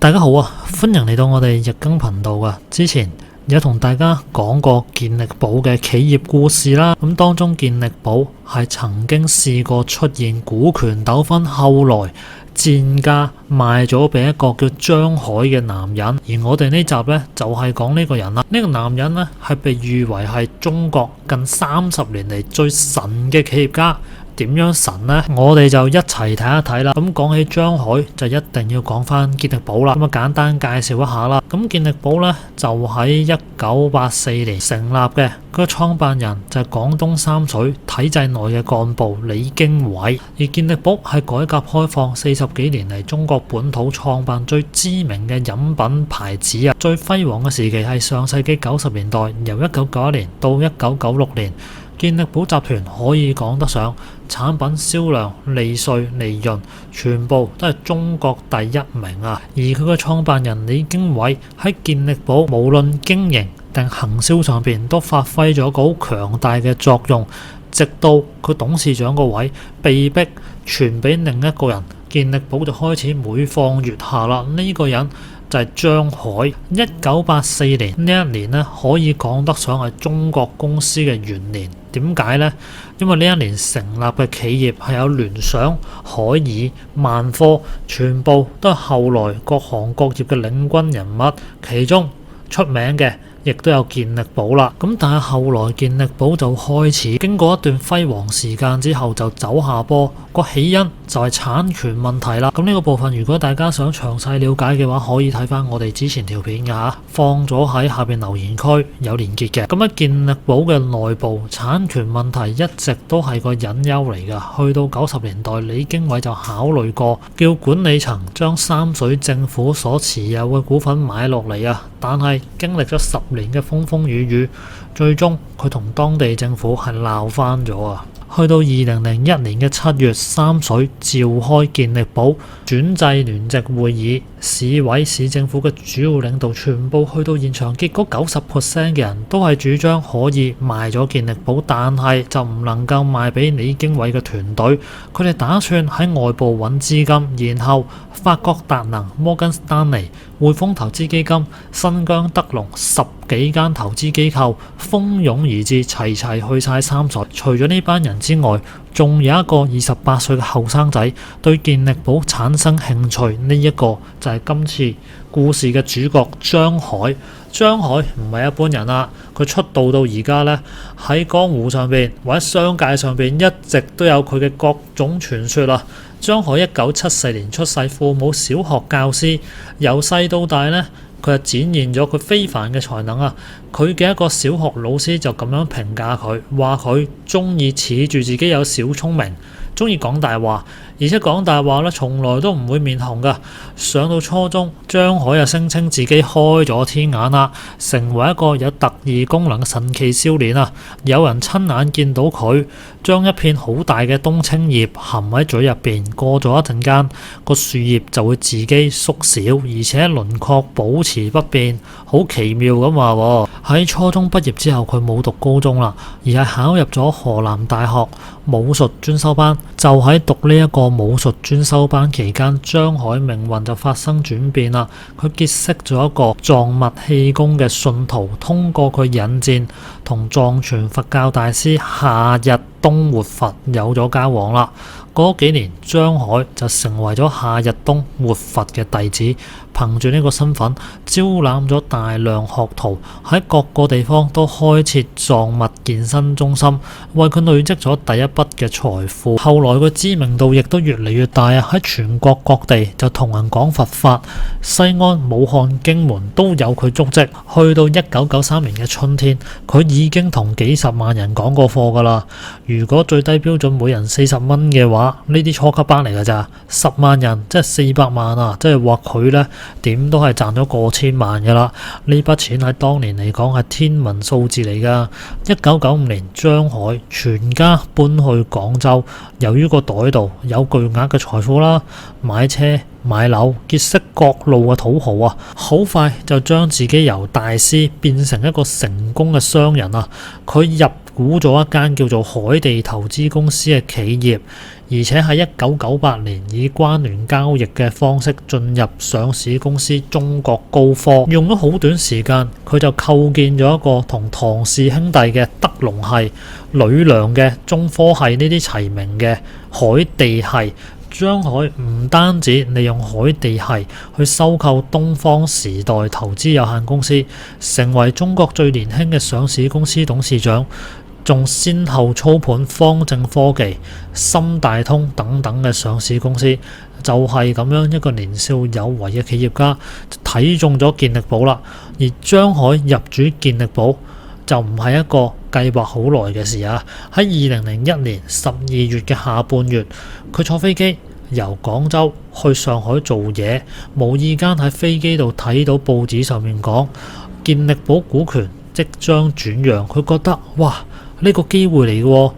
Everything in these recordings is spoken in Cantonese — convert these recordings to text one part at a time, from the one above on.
大家好啊，歡迎嚟到我哋日更頻道啊。之前有同大家講過健力寶嘅企業故事啦，咁當中健力寶係曾經試過出現股權糾紛，後來賤價賣咗俾一個叫張海嘅男人，而我哋呢集呢，就係講呢個人啦。呢個男人呢，係被譽為係中國近30年嚟最神嘅企業家。點樣神呢？我哋就一齊睇一睇啦。咁講起張海，就一定要講翻健力寶啦。咁簡單介紹一下啦。咁健力寶呢，就喺1984年成立嘅，佢個創辦人就係廣東三水體制內嘅幹部李經緯。而健力寶係改革開放40幾年嚟中國本土創辦最知名嘅飲品牌子啊。最輝煌嘅時期係上世紀90年代，由1991年到1996年。健力寶集團可以講得上產品銷量、利稅、利潤全部都係中國第一名啊！而佢嘅創辦人李經緯喺健力寶無論經營定行銷上邊都發揮咗個好強大嘅作用，直到佢董事長個位被逼傳俾另一個人，健力寶就開始每況愈下啦。呢個人就係張海。1984年呢一年呢，可以講得上係中國公司嘅元年。點解呢？因為呢一年成立嘅企業係有聯想、海爾、萬科，全部都係後來各行各業嘅領軍人物，其中出名嘅亦都有健力寶啦。咁但係後來健力寶就開始經過一段輝煌時間之後就走下坡，個起因就係產權問題啦。咁呢個部分如果大家想詳細了解嘅話，可以睇翻我哋之前條片㗎嚇，放咗喺下邊留言區有連結嘅。咁喺健力寶嘅內部產權問題一直都係個隱憂嚟㗎。去到90年代，李經緯就考慮過叫管理層將三水政府所持有嘅股份買落嚟啊，但係經歷咗10年嘅風風雨雨，最終佢同當地政府係鬧翻咗啊！去到2001年嘅7月，三水召開健力寶轉制聯席會議，市委市政府嘅主要領導全部去到現場，結果90% 嘅人都係主張可以賣咗健力寶，但係就唔能夠賣俾李經緯嘅團隊。佢哋打算喺外部揾資金，然後法國達能、摩根士丹利、匯豐投資基金、新疆德隆10幾間投資機構蜂擁而至，齊齊去晒三水。除咗呢班人之外，仲有一個28歲嘅後生仔對健力寶產生興趣，呢一個就係今次故事嘅主角張海。張海唔係一般人啦，佢出道到而家呢，喺江湖上邊或者商界上邊一直都有佢嘅各種傳說啦。張海1974年出世，父母小學教師，由細到大呢，佢就展現咗佢非凡嘅才能啊！佢嘅一個小學老師就咁樣評價佢，話佢中意恃住自己有小聰明，中意講大話，而且講大話咧從來都唔會面紅噶。上到初中，張海又聲稱自己開咗天眼啦，成為一個有特異功能嘅神奇少年啊！有人親眼見到佢將一片好大嘅冬青葉含喺嘴入邊，過咗一陣間，個樹葉就會自己縮小，而且輪廓保持不變，好奇妙咁話喎。喺初中畢業之後，佢冇讀高中啦，而係考入咗河南大學武術專修班。就喺讀呢一個武術專修班期間，張海命運就發生轉變啦。佢結識咗一個藏密氣功嘅信徒，通過佢引薦，同藏傳佛教大師夏日東活佛有咗交往啦。嗰幾年，張海就成為咗夏日東活佛嘅弟子，憑住呢個身份招攬咗大量學徒，喺各個地方都開設藏密健身中心，為佢累積咗第一筆嘅財富。後來佢知名度亦都越嚟越大啊！喺全國各地就同人講佛法，西安、武漢、荊門都有佢足跡。去到1993年嘅春天，佢已經同幾十萬人講過課噶啦。如果最低標準每人40蚊嘅話，呢啲初級班嚟㗎咋，10萬人即係400萬啊！即係話佢呢點都係賺咗過千萬㗎啦。呢筆錢喺當年嚟講係天文數字嚟㗎。1995年，張海全家搬去廣州，由於個袋度有巨額嘅財富啦，買車買樓，結識各路嘅土豪啊，好快就將自己由大師變成一個成功嘅商人啊！佢入股咗一間叫做海地投資公司嘅企業，而且喺1998年以關聯交易嘅方式進入上市公司中國高科。用咗好短時間，佢就構建咗一個同唐氏兄弟嘅德隆系、呂梁嘅中科系呢啲齊名嘅海地系。張海唔單止利用海地系去收購東方時代投資有限公司，成為中國最年輕嘅上市公司董事長，仲先後操盤方正科技、深大通等等嘅上市公司。就係咁樣一個年少有為嘅企業家，睇中咗健力寶啦。而張海入主健力寶就唔係一個計劃好耐嘅事啊！喺2001年12月嘅下半月，佢坐飛機由廣州去上海做嘢，無意間喺飛機度睇到報紙上面講健力寶股權即將轉讓，佢覺得哇，呢個機會嚟嘅喎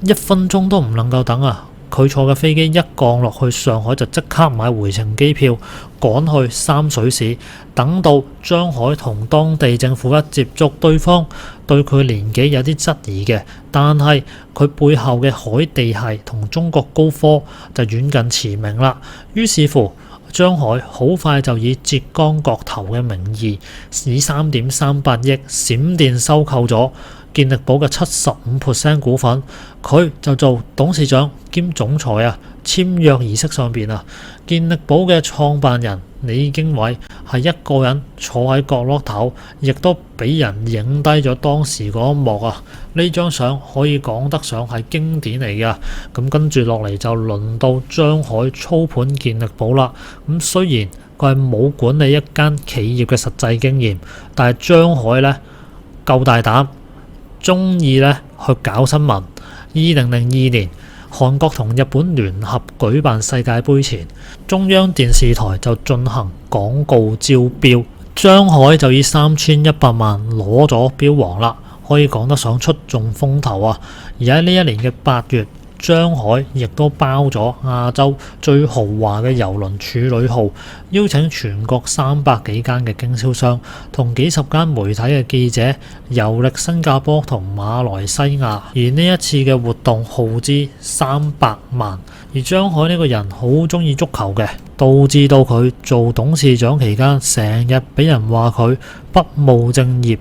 ，1分鐘都唔能夠等啊！佢坐嘅飛機一降落去上海就即刻買回程機票，趕去三水市。等到張海同當地政府一接觸，對方對佢年紀有啲質疑嘅，但係佢背後嘅海地系同中國高科就遠近馳名啦。於是乎，張海好快就以浙江國投嘅名義，以3.38億閃電收購咗健力寶嘅75% 股份，佢就做董事長兼總裁啊。簽約儀式上邊啊，健力寶嘅創辦人李經緯係一個人坐喺角落頭，亦都俾人影低咗當時嗰一幕啊！呢張相可以講得上係經典嚟㗎。咁跟住落嚟就輪到張海操盤健力寶啦。咁雖然佢係冇管理一間企業嘅實際經驗，但係張海呢夠大膽，中意呢去搞新聞。2002年，韓國同日本聯合舉辦世界盃前，中央電視台就進行廣告招標，張海就以3100萬攞咗標王啦，可以講得上出盡風頭啊！而喺呢一年嘅8月，張海亦都包咗亞洲最豪華嘅郵輪處女號，邀請全國300幾間嘅經銷商同幾十間媒體嘅記者遊歷新加坡同馬來西亞，而呢一次嘅活動耗資300萬。而張海呢個人好中意足球嘅，導致到佢做董事長期間成日俾人話佢不務正業。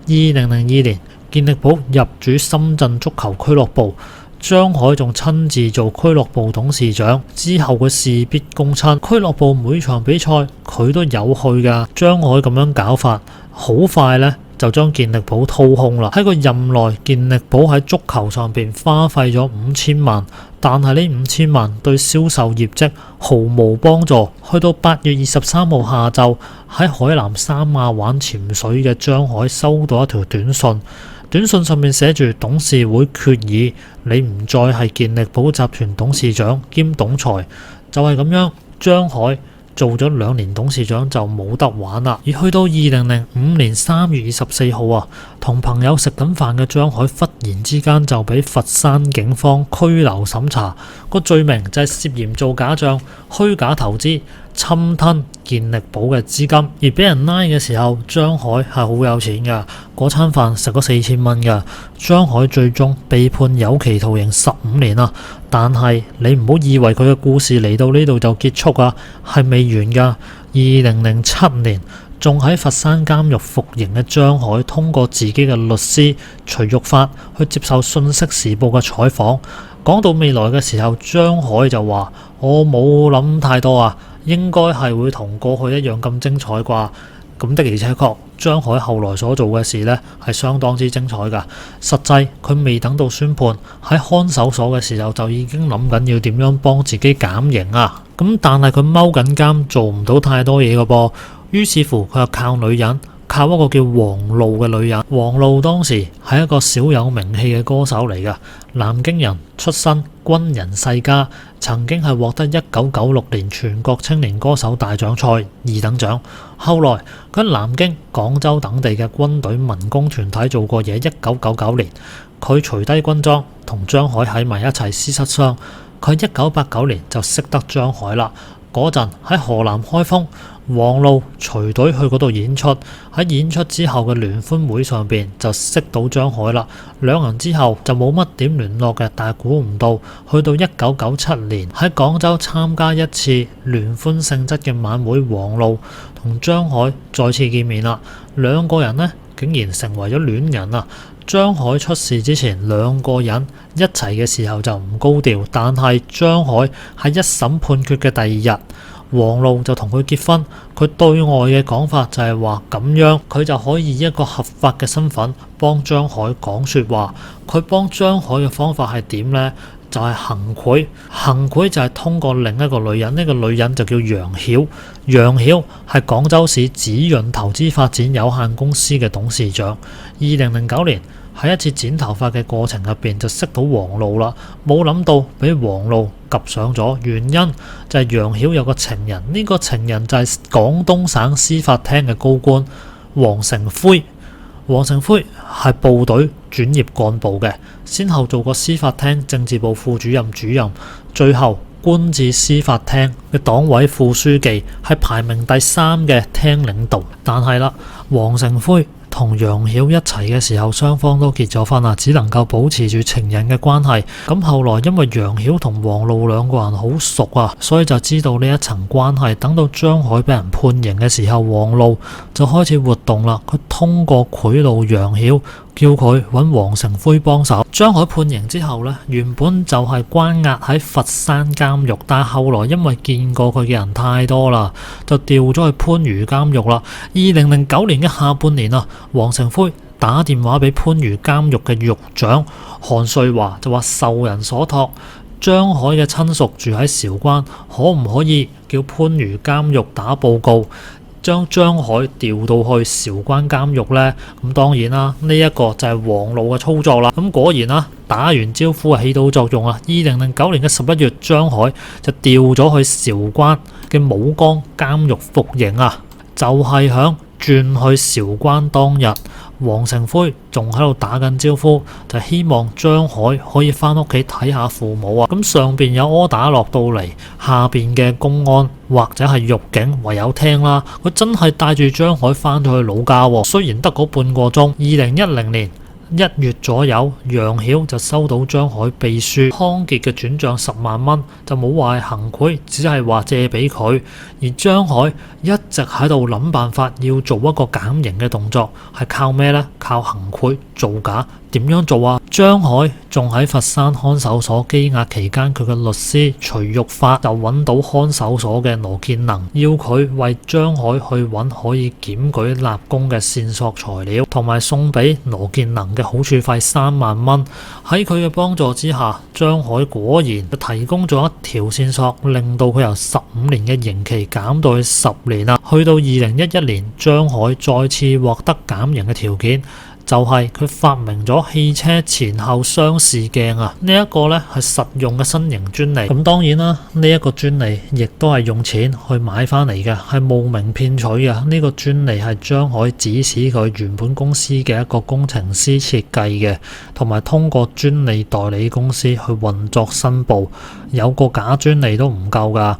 2002年，健力寶入主深圳足球俱樂部，張海仲親自做俱樂部董事長，之後佢事必躬親，俱樂部每場比賽佢都有去噶。張海咁樣搞法，好快呢就將健力寶掏空啦。喺佢任內，健力寶喺足球上邊花費咗5000萬，但係呢5000萬對銷售業績毫無幫助。去到8月23號下晝，喺海南三亞玩潛水嘅張海收到一條短信。短信上面寫住董事會決議，你唔再係健力寶集團董事長兼總裁，就係咁樣。張海做咗2年董事長就冇得玩啦。而去到2005年3月24號啊，同朋友食緊飯嘅張海忽然之間就俾佛山警方拘留審查，個罪名就係涉嫌做假賬、虛假投資、侵吞健力寶嘅資金。而俾人拉嘅時候，張海係好有錢噶，嗰餐飯食咗4000蚊噶。張海最終被判有期徒刑15年啊！但係你唔好以為佢嘅故事嚟到呢度就結束啊，係未完噶。2007年仲喺佛山監獄服刑嘅張海，通過自己嘅律師徐玉發去接受《信息時報》嘅採訪，講到未來嘅時候，張海就話：我冇諗太多啊，應該係會同過去一樣咁精彩啩。咁的而且確，張海後來所做嘅事呢係相當之精彩㗎。實際佢未等到宣判，喺看守所嘅時候就已經諗緊要點樣幫自己減刑啊。咁但係佢踎緊監，做唔到太多嘢㗎噃。於是乎佢就靠女人，靠一個叫王璐嘅女人。王璐當時係一個小有名氣嘅歌手嚟㗎，南京人出身，軍人世家，曾經係獲得1996年全國青年歌手大獎賽2等獎。後來佢喺南京、廣州等地嘅軍隊民工團體做過嘢。1999年佢除低軍裝同張海喺埋一齊。事實上佢1989年就識得張海啦。嗰陣喺河南開封，王璐隨隊去嗰度演出。喺演出之後嘅聯歡會上邊就識到張海啦。兩人之後就冇乜點聯絡嘅，但係估唔到去到1997年喺廣州參加一次聯歡性質嘅晚會，王璐同張海再次見面啦。兩個人呢竟然成為咗戀人啊！張海出事之前，兩個人一齊嘅時候就唔高調，但係張海喺一審判決嘅第二日，王璐就同佢結婚。佢對外嘅講法就係話咁樣佢就可以以一個合法嘅身份幫張海講說話。佢幫張海嘅方法係點呢？就係行賄。行賄就係通過另一個女人，呢個女人就叫楊曉。楊曉係廣州市紫潤投資發展有限公司嘅董事長。2009年喺一次剪頭髮嘅過程入邊就識到王璐啦，冇諗到俾王璐及上咗。原因就係楊曉有個情人，呢個情人就係廣東省司法廳嘅高官黃成輝。黃成輝係部隊轉業幹部嘅，先後做過司法廳政治部副主任、主任，最後官至司法廳嘅黨委副書記，係排名第3嘅廳領導。但係啦，黃成輝同楊曉一齊嘅時候，雙方都結咗婚啦，只能夠保持住情人嘅關係。咁後來因為楊曉同王璐兩個人好熟啊，所以就知道呢一層關係。等到張海俾人判刑嘅時候，王璐就開始活動啦。佢通過賄賂楊曉，叫佢揾黃成輝幫手。張海判刑之後呢，原本就係關押喺佛山監獄，但係後來因為見過佢嘅人太多啦，就調咗去番禺監獄啦。2009年嘅下半年啊，黃成輝打電話俾番禺監獄嘅獄長韓瑞華，就話受人所託，張海嘅親屬住喺韶關，可唔可以叫番禺監獄打報告，將張海調到去韶關監獄呢？咁當然啦，呢一個就係王璐嘅操作啦。咁果然啦，打完招呼起到作用啊！2009年嘅11月，張海就調咗去韶關嘅武崗監獄服刑啊！就係響轉去韶關當日，黃成輝仲喺度打緊招呼，就希望張海可以翻屋企睇下父母啊！咁上邊有柯打落到嚟，下邊嘅公安或者係獄警唯有聽啦。佢真係帶住張海翻咗去老家喎，雖然得嗰半個鐘。2010年1月左右，楊曉就收到張海秘書康傑嘅轉賬10萬蚊，就冇話係行賄，只係話借俾佢。而張海一直喺度諗辦法要做一個減刑嘅動作，係靠咩呢？靠行賄造假。點樣做啊？張海仲喺佛山看守所羈押期間，佢嘅律師徐玉發就揾到看守所嘅羅建能，要佢為張海去揾可以檢舉立功嘅線索材料，同埋送俾羅建能嘅好處費3萬蚊。喺佢嘅幫助之下，張海果然就提供咗一條線索，令到佢由15年嘅刑期減到去10年啦。去到2011年，張海再次獲得減刑嘅條件，就係佢發明咗汽車前後雙視鏡啊！呢一個呢係實用嘅新型專利。咁當然啦，呢一個專利亦都係用錢去買翻嚟嘅，係冒名騙取嘅。呢個專利係張海指使佢原本公司嘅一個工程師設計嘅，同埋通過專利代理公司去運作申報。有個假專利都唔夠㗎，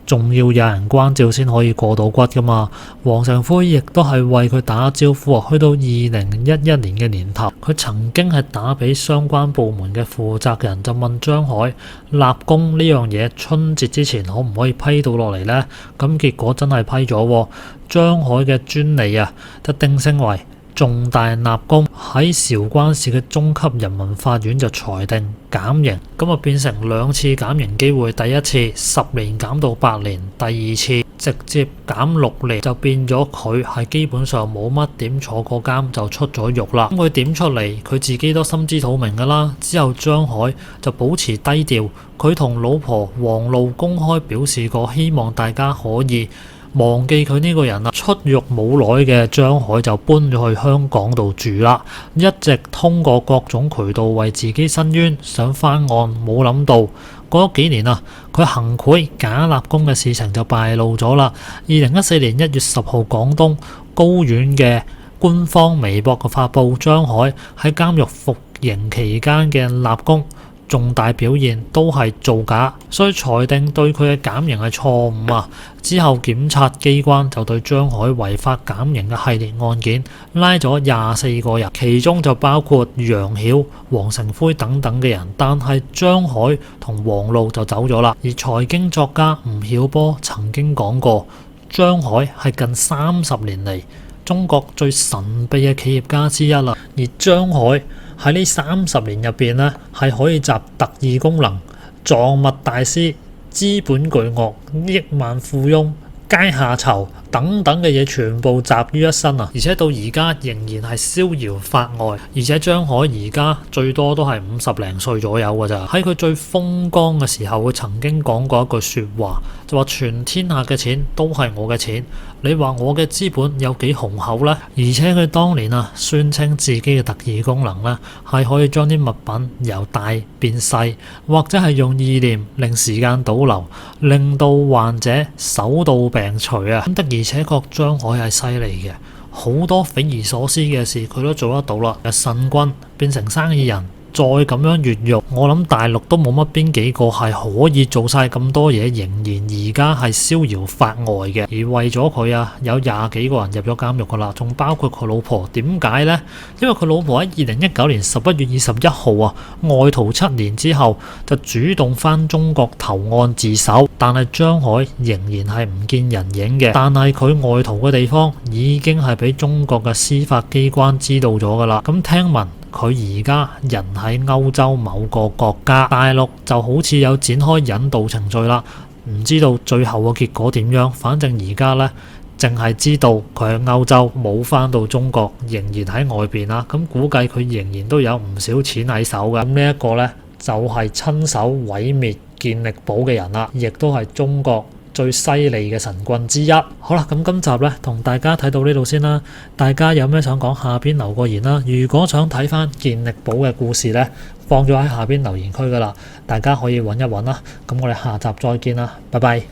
仲要有人關照先可以過到骨噶嘛。黃成輝亦都係為佢打招呼啊！去到2011年嘅年頭，佢曾經係打俾相關部門嘅負責人，就問張海立功呢樣嘢春節之前可唔可以批到落嚟呢？咁結果真係批咗，張海嘅專利啊，就定性為重大立功。喺韶關市嘅中級人民法院就裁定減刑，咁啊變成2次減刑機會，第一次10年減到8年，第二次直接減6年，就變咗佢係基本上冇乜點坐過監就出咗獄啦。咁佢點出嚟，佢自己都心知肚明噶啦。之後張海就保持低調，佢同老婆王璐公開表示過，希望大家可以忘記佢呢個人啦。出獄冇耐嘅張海就搬咗去香港度住啦，一直通過各種渠道為自己申冤，想翻案。冇諗到過咗幾年啊，佢行賄假立功嘅事情就敗露咗啦。2014年1月10號，廣東高院嘅官方微博嘅發布，張海喺監獄服刑期間嘅立功重大表現都係造假，所以裁定對佢嘅減刑係錯誤啊。之後檢察機關就對張海違法減刑嘅系列案件拉咗24個人，其中就包括楊曉、黃成輝等等嘅人，但係張海同王璐就走咗啦。而財經作家吳曉波曾經講過，張海係近30年嚟中國最神秘嘅企業家之一啦。而張海喺呢30年入邊呢，係可以集特異功能、藏物大師、資本巨鱷、億萬富翁、階下囚等等嘅嘢全部集於一身啊！而且到而家仍然係逍遙法外，而且張海而家最多都係50零歲左右㗎咋。喺佢最風光嘅時候，佢曾經講過一句説話，就話全天下嘅錢都係我嘅錢，你話我嘅資本有幾雄厚呢？而且佢當年啊，宣稱自己嘅特異功能呢，係可以將啲物品由大變細，或者係用意念令時間倒流，令到患者手到病除啊！的而且確張海係犀利嘅，好多匪夷所思嘅事佢都做得到啦。由神棍變成生意人，再咁樣越獄，我諗大陸都冇乜邊幾個係可以做晒咁多嘢，仍然而家係逍遙法外嘅。而為咗佢啊，有20幾個人入咗監獄噶啦，仲包括佢老婆。點解呢？因為佢老婆喺2019年11月21號啊，外逃7年之後就主動返中國投案自首，但係張海仍然係唔見人影嘅。但係佢外逃嘅地方已經係俾中國嘅司法機關知道咗噶啦。咁聽聞佢而家人喺歐洲某個國家，大陸就好似有展開引渡程序啦，唔知道最後嘅結果點樣。反正而家呢，淨係知道佢喺歐洲冇返到中國，仍然喺外邊啦。咁估計佢仍然都有唔少錢喺手嘅。咁呢一個呢，就係親手毀滅健力寶嘅人啦，亦都係中國最犀利嘅神棍之一。好啦，咁今集呢，同大家睇到呢度先啦。大家有咩想講，下邊留個言啦。如果想睇翻健力寶嘅故事呢，放咗喺下邊留言區噶啦，大家可以揾一揾啦。咁我哋下集再見啦，拜拜。